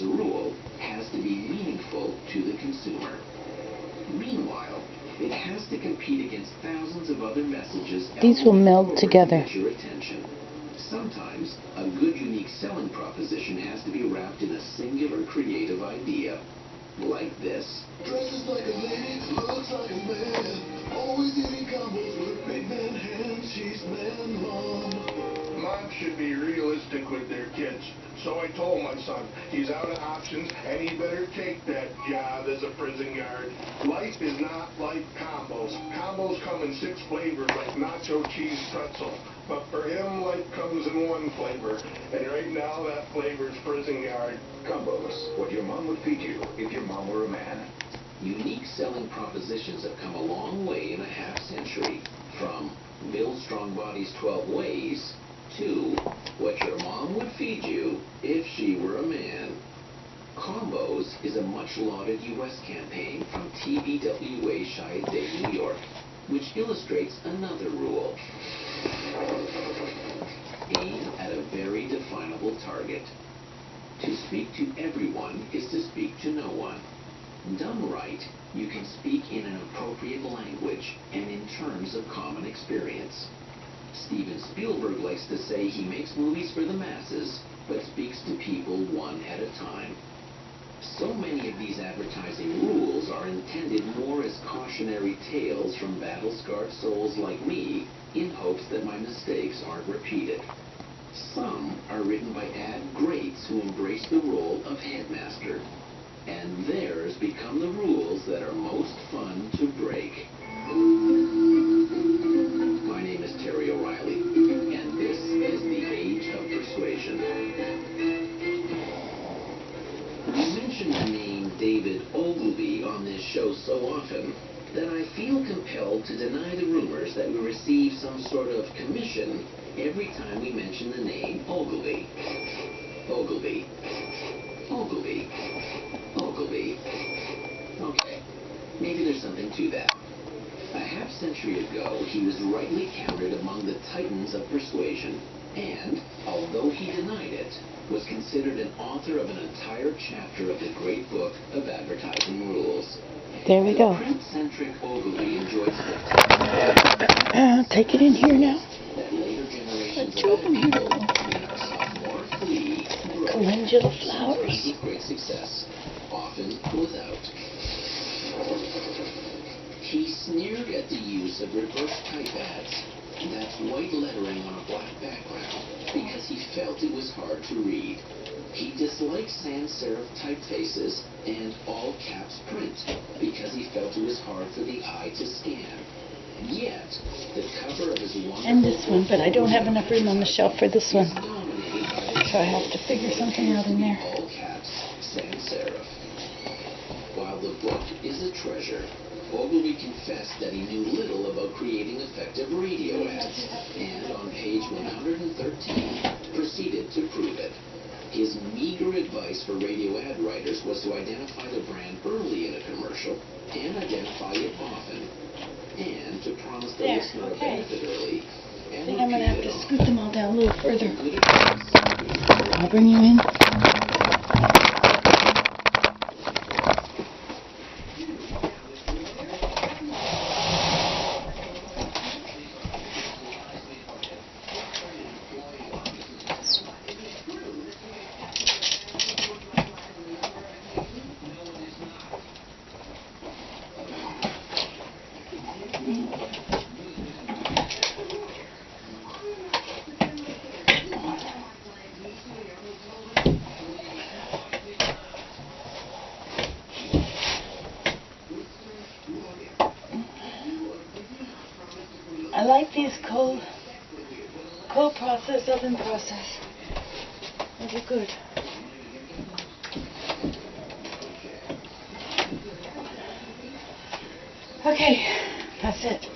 as a rule, has to be meaningful to the consumer. Meanwhile, it has to compete against thousands of other messages. These will meld together. To get your attention. Sometimes, a good, unique selling proposition has to be wrapped in a singular creative idea. Like this. Dresses like a lady, looks like a man. Always eating combos with big man hands. She's man mom. Moms should be realistic with their kids. So I told my son, he's out of options, and he better take that job as a prison guard. Life is not like combos. Combos come in 6 flavors like nacho cheese pretzel. But for him, life comes in 1 flavor. And right now, that flavor's prison guard. Combos, what your mom would feed you if your mom were a man. Unique selling propositions have come a long way in a half-century. From Build Strong Bodies 12 Ways to What Your Mom Would Feed You If She Were a Man. Combos is a much-lauded U.S. campaign from TBWA Chi-State, New York, which illustrates another rule. Aim at a very definable target. To speak to everyone is to speak to no one. Done right, you can speak in an appropriate language and in terms of common experience. Steven Spielberg likes to say he makes movies for the masses, but speaks to people one at a time. So many of these advertising rules are intended more as cautionary tales from battle-scarred souls like me, in hopes that my mistakes aren't repeated. Some are written by ad greats who embrace the role of headmaster, and theirs become the rules that are most fun to break. My name is Terry O'Reilly, and this is the Age of Persuasion. We mention the name David Ogilvy on this show so often that I feel compelled to deny the rumors that we receive some sort of commission every time we mention the name Ogilvy. Ogilvy. Ogilvy. Ogilvy. Okay, maybe there's something to that. A half-century ago, he was rightly counted among the titans of persuasion, and, although he denied it, was considered an author of an entire chapter of the great book of advertising rules. There we go. Print-centric Ogilvy enjoyed Take it in here now. that later generations Two of them here. sophomore Flea Calendula flowers. with great success, often without. He sneered at the use of reverse type ads. That's white lettering on a black background, because he felt it was hard to read. He disliked sans serif typefaces and all caps print, because he felt it was hard for the eye to scan. Yet, the cover of his wonderful And this one, but I don't have enough room on the shelf for this one. is dominated by So I have to figure something out in there. all caps sans serif. While the book is a treasure, Ogilvy confessed that he knew little about creating effective radio ads, and on page 113 proceeded to prove it. His meager advice for radio ad writers was to identify the brand early in a commercial and identify it often, and to promise the listener a benefit early. I think I'm going to have to scoot them all down a little further. Good advice. I'll bring you in. I like these cold process, oven process. Those are good. Okay, that's it.